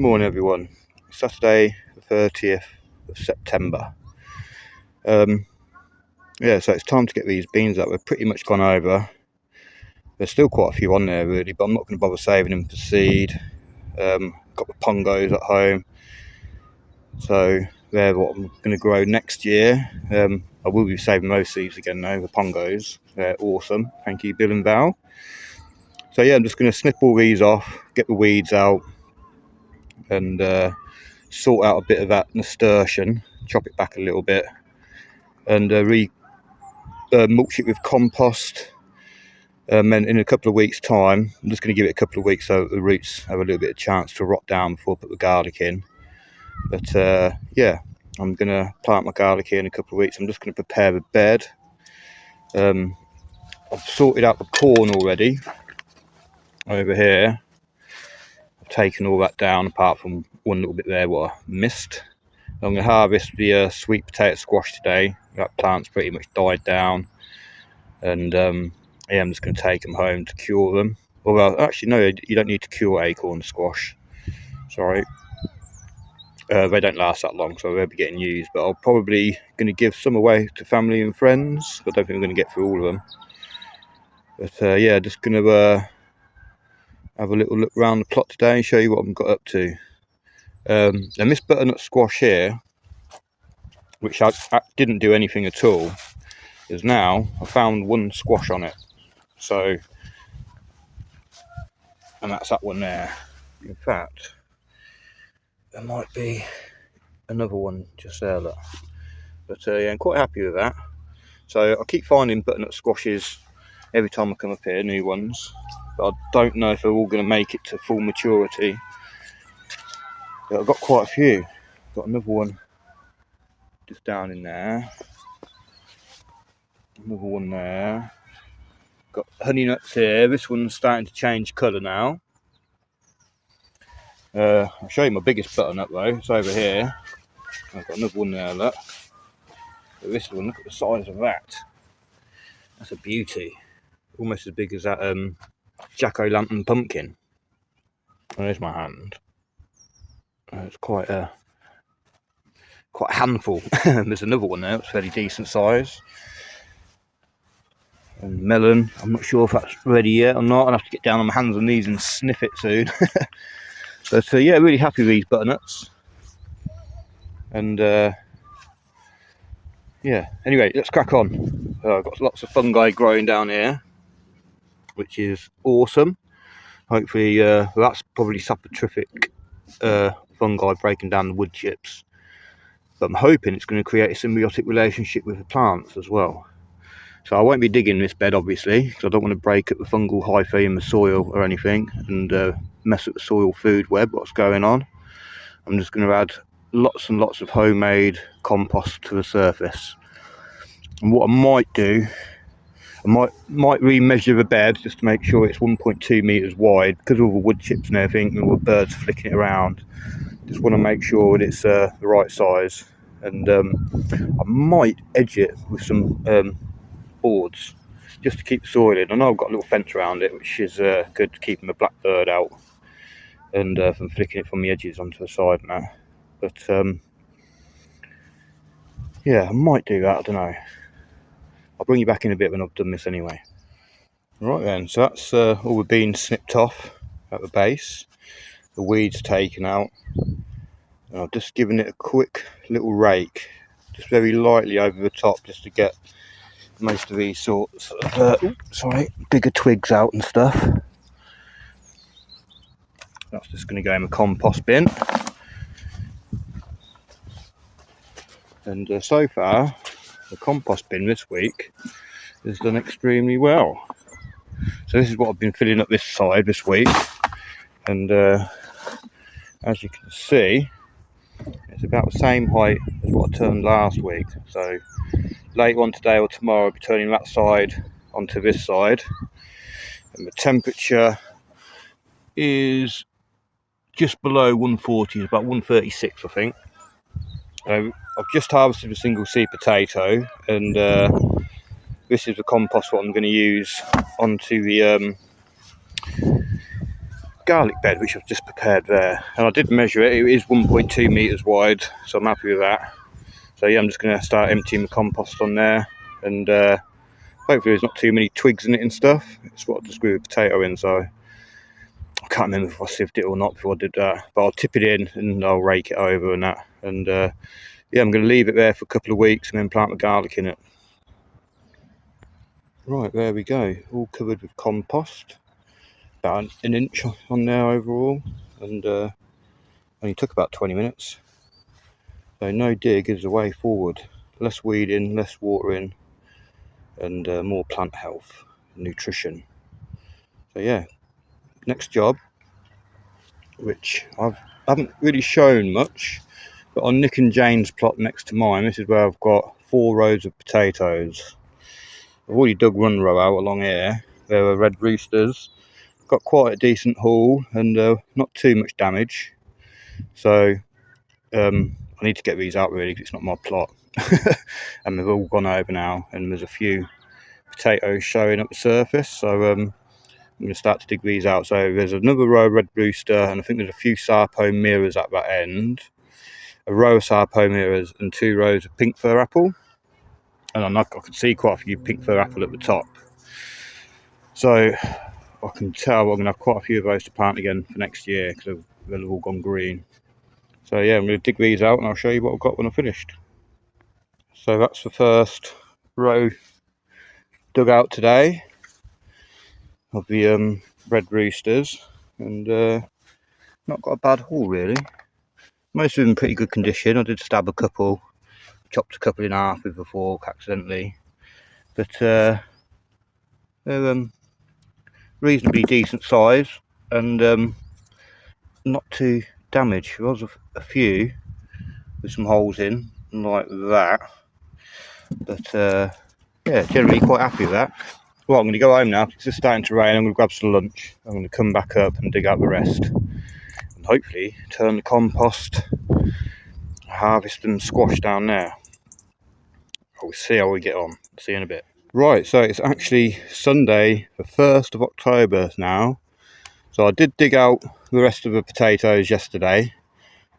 Morning everyone. Saturday the 30th of September. Yeah, so it's time to get these beans up. They've pretty much gone over. There's still quite a few on there really, but I'm not going to bother saving them for seed. Got the Pongos at home, so they're what I'm going to grow next year. I will be saving those seeds again though, the Pongos. They're awesome. Thank you, Bill and Val. So yeah, I'm just going to snip all these off, get the weeds out, and sort out a bit of that nasturtium, chop it back a little bit, and mulch it with compost. And in a couple of weeks' time, I'm just going to give it a couple of weeks so the roots have a little bit of chance to rot down before I put the garlic in. But yeah, I'm going to plant my garlic here in a couple of weeks. I'm just going to prepare the bed. I've sorted out the corn already over here. I've taken all that down apart from one little bit there what I missed. I'm going to harvest the sweet potato squash today. That plant's pretty much died down, and yeah, I'm just going to take them home to cure them. Well, actually no, you don't need to cure acorn squash, sorry. They don't last that long, so they'll be getting used, but I'm probably going to give some away to family and friends. I don't think I'm going to get through all of them, but yeah, just going to have a little look around the plot today and show you what I've got up to. And this butternut squash here, which I didn't do anything at all, is now I found one squash on it. So, and that's that one there. In fact, there might be another one just there, look. But yeah, I'm quite happy with that. So I keep finding butternut squashes every time I come up here, new ones. But I don't know if they're all going to make it to full maturity. But I've got quite a few. Got another one just down in there. Another one there. Got honey nuts here. This one's starting to change colour now. I'll show you my biggest butternut though. It's over here. I've got another one there, look. But this one, look at the size of that. That's a beauty. Almost as big as that jack-o'-lantern pumpkin. Oh, there's my hand. It's quite a handful. There's another one there. It's fairly decent size. And melon. I'm not sure if that's ready yet or not. I'll have to get down on my hands and knees and sniff it soon. But yeah, really happy with these butternuts. And yeah, anyway, let's crack on. I've got lots of fungi growing down here, which is awesome. Hopefully, that's probably saprophytic fungi breaking down the wood chips. But I'm hoping it's going to create a symbiotic relationship with the plants as well. So I won't be digging this bed, obviously, because I don't want to break up the fungal hyphae in the soil or anything and mess up the soil food web, what's going on. I'm just going to add lots and lots of homemade compost to the surface. And what I might do, I might re-measure the bed just to make sure it's 1.2 metres wide, because of all the wood chips and everything and all the birds flicking it around. Just want to make sure that it's the right size. And I might edge it with some boards just to keep the soil in. I know I've got a little fence around it, which is good to keeping the blackbird out and from flicking it from the edges onto the side now. But yeah, I might do that, I don't know. I'll bring you back in a bit when I've done this anyway. Right then, so that's all the beans snipped off at the base, the weeds taken out, and I've just given it a quick little rake, just very lightly over the top, just to get most of these sorts of bigger twigs out and stuff. That's just going to go in the compost bin. And so far, the compost bin this week has done extremely well. So this is what I've been filling up this side this week. And as you can see, it's about the same height as what I turned last week. So later on today or tomorrow, I'll be turning that side onto this side. And the temperature is just below 140, it's about 136 I think. I've just harvested a single seed potato, and this is the compost what I'm going to use onto the garlic bed which I've just prepared there, and I did measure it. It is 1.2 meters wide, so I'm happy with that. So yeah, I'm just going to start emptying the compost on there, and hopefully there's not too many twigs in it and stuff. It's what I just grew a potato in, so I can't remember if I sieved it or not before I did that, but I'll tip it in and I'll rake it over and that, and yeah, I'm going to leave it there for a couple of weeks and then plant the garlic in it. Right, there we go, all covered with compost, about an inch on there overall, and only took about 20 minutes. So no dig is the way forward. Less weeding, less watering, and more plant health, nutrition. So yeah, next job, which I haven't really shown much, but on Nick and Jane's plot next to mine, this is where I've got 4 rows of potatoes. I've already dug one row out along here. There were red roosters. Got quite a decent haul and not too much damage. So I need to get these out really because it's not my plot. And they've all gone over now, and there's a few potatoes showing up the surface, so I'm going to start to dig these out. So there's another row of red rooster, and I think there's a few Sarpo mirrors at that end, a row of Sarpo mirrors, and 2 rows of pink fir apple, and I can see quite a few pink fir apple at the top, so I can tell I'm going to have quite a few of those to plant again for next year because they've all gone green. So yeah, I'm going to dig these out and I'll show you what I've got when I'm finished. So that's the first row dug out today of the red roosters, and not got a bad haul really. Most of them in pretty good condition. I did stab a couple, chopped a couple in half with a fork accidentally, but they're reasonably decent size and not too damaged. There was a few with some holes in like that, but yeah, generally quite happy with that. Well, I'm going to go home now. It's just starting to rain. I'm going to grab some lunch. I'm going to come back up and dig out the rest, and hopefully turn the compost, harvest and squash down there. We'll see how we get on. See you in a bit. Right, so it's actually Sunday, the 1st of October now. So I did dig out the rest of the potatoes yesterday,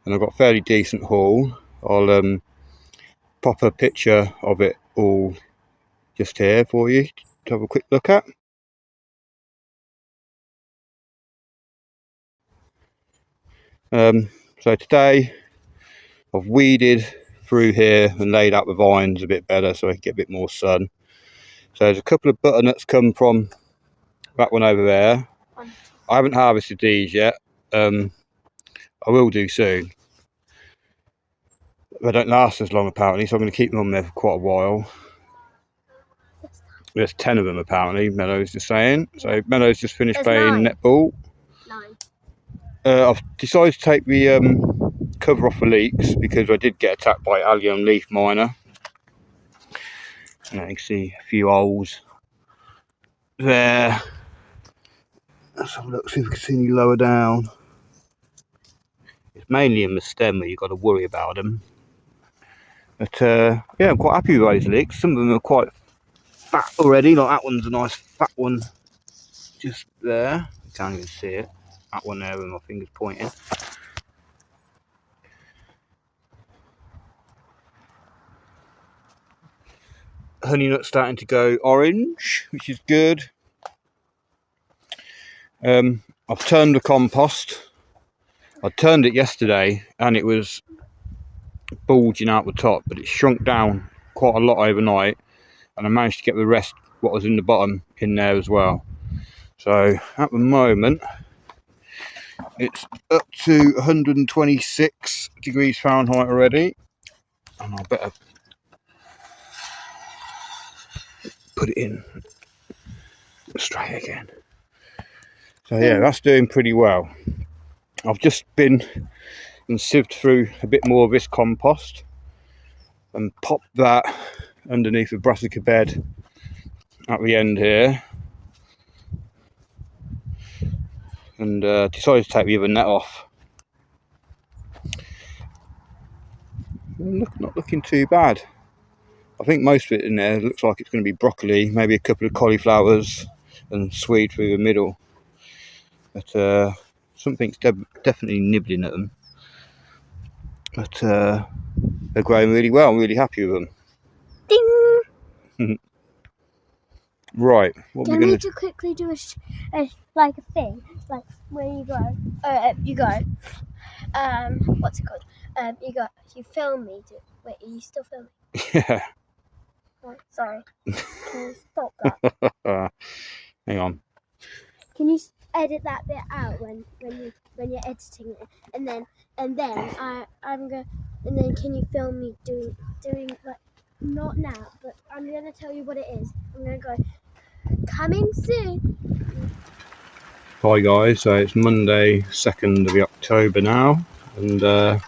and I've got a fairly decent haul. I'll pop a picture of it all just here for you to have a quick look at. So today I've weeded through here and laid out the vines a bit better so I can get a bit more sun. So there's a couple of butternuts come from that one over there. I haven't harvested these yet. I will do soon. They don't last as long apparently, so I'm going to keep them on there for quite a while. There's 10 of them apparently, Meadows is saying. So Meadows just finished playing netball. 9. I've decided to take the cover off the leeks because I did get attacked by allium leaf miner. And you can see a few holes there. Let's have a look, see if we can see any lower down. It's mainly in the stem where you've got to worry about them. But yeah, I'm quite happy with those leeks. Some of them are quite fat already, like that one's a nice fat one just there. You can't even see it. That one there with my fingers pointing. Honey nut's starting to go orange, which is good. I've turned the compost. I turned it yesterday and it was bulging out the top, but it shrunk down quite a lot overnight, and I managed to get the rest, what was in the bottom, in there as well. So at the moment it's up to 126 degrees Fahrenheit already, and I better put it in straight again. So yeah, that's doing pretty well. I've just been and sieved through a bit more of this compost and popped that underneath the brassica bed at the end here, and decided to take the other net off. Not looking too bad. I think most of it in there looks like it's going to be broccoli, maybe a couple of cauliflowers and swede through the middle. But Something's definitely nibbling at them. But they're growing really well. I'm really happy with them. Ding! Right, what Do we're you going need to quickly do a thing, like where you go? What's it called? You film me. Wait, are you still filming? Yeah. Oh, sorry. Can you stop that? Hang on. Can you edit that bit out when you're editing it, and then I'm gonna, and then can you film me doing like, not now, but I'm gonna tell you what it is. I'm gonna go coming soon. Hi guys, so it's Monday 2nd of October now, and yeah,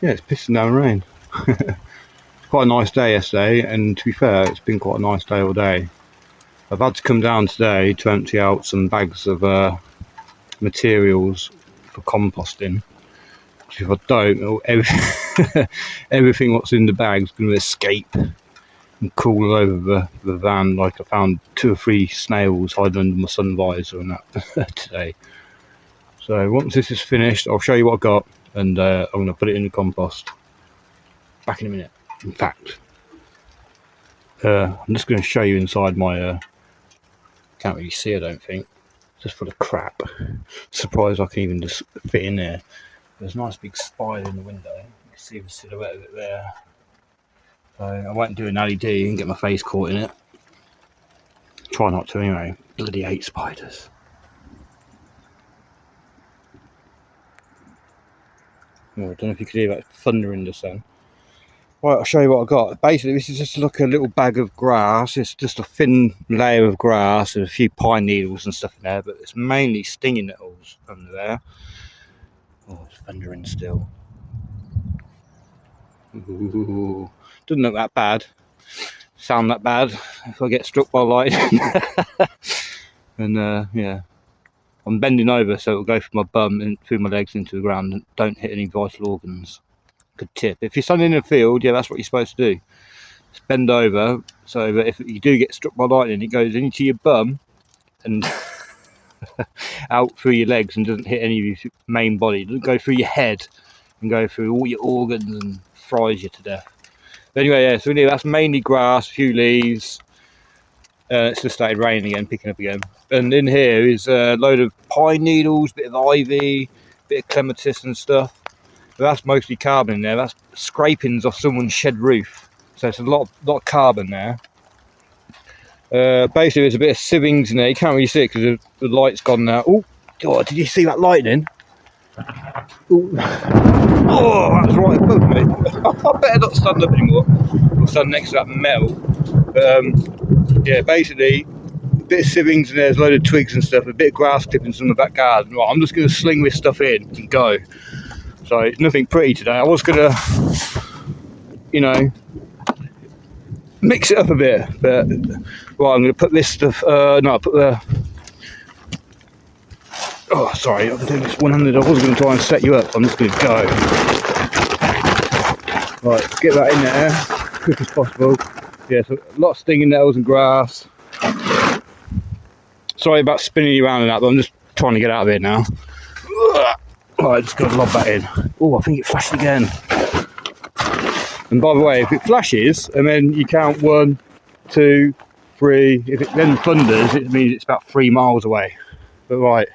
it's pissing down rain. It's quite a nice day yesterday, and to be fair, it's been quite a nice day all day. I've had to come down today to empty out some bags of materials for composting. If I don't, everything what's in the bag is going to escape and crawl all over the van. Like I found 2 or 3 snails hiding under my sun visor and that today. So once this is finished, I'll show you what I got, and I'm going to put it in the compost. Back in a minute. In fact, I'm just going to show you inside my. Can't really see, I don't think. Just full of crap. Surprised I can even just fit in there. There's a nice big spider in the window. You can see the silhouette of it there. So I won't do an LED and get my face caught in it. Try not to anyway. Bloody hate spiders. Oh, I don't know if you could hear that thunder in the sun. Right, I'll show you what I got. Basically, this is just like a little bag of grass. It's just a thin layer of grass and a few pine needles and stuff in there, but it's mainly stinging nettles under there. Oh, it's thundering still. Ooh, doesn't look that bad. Sound that bad if I get struck by lightning. And yeah, I'm bending over so it'll go through my bum and through my legs into the ground and don't hit any vital organs. Good tip. If you're standing in a field, yeah, that's what you're supposed to do. Just bend over so that if you do get struck by lightning, it goes into your bum and out through your legs and doesn't hit any of your main body. It doesn't go through your head and go through all your organs and fries you to death. But anyway, yeah, so anyway, that's mainly grass, a few leaves. It's just started raining again, picking up again. And in here is a load of pine needles, bit of ivy, bit of clematis and stuff. But that's mostly carbon in there. That's scrapings off someone's shed roof. So it's a lot of carbon there. Basically, there's a bit of sievings in there. You can't really see it because the light's gone now. Oh, God, did you see that lightning? Ooh. Oh, that's right above me. I better not stand up anymore. I'll stand next to that metal. Yeah, basically, a bit of sievings in there, there's a load of twigs and stuff, a bit of grass clippings from the back garden. Right, I'm just going to sling this stuff in and go. So it's nothing pretty today. I was going to, you know, mix it up a bit, but right, I'm going to put this stuff. No, I'll put the. Oh, sorry, I'm doing this one-handed. I was going to try and set you up. I'm just going to go. Right, get that in there as quick as possible. Yeah, so a lot of stinging nettles and grass. Sorry about spinning you around and that, but I'm just trying to get out of here now. Right, just got to lob that in. Oh, I think it flashed again. And by the way, if it flashes and then you count 1, 2, 3, if it then thunders, it means it's about 3 miles away. But right.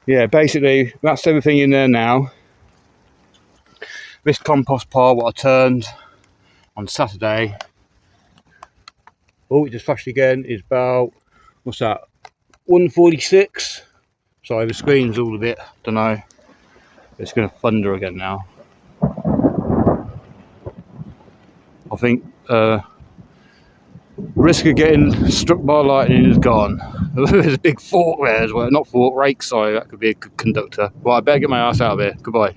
Yeah, basically, that's everything in there now. This compost pile, what I turned on Saturday. Oh, it just flashed again. Is about, what's that? 146. Sorry, the screen's all a bit, don't know. It's going to thunder again now. I think risk of getting struck by lightning is gone. There's a big fork there as well. Not fork, rake, sorry. That could be a good conductor. Right, I better get my ass out of here. Goodbye.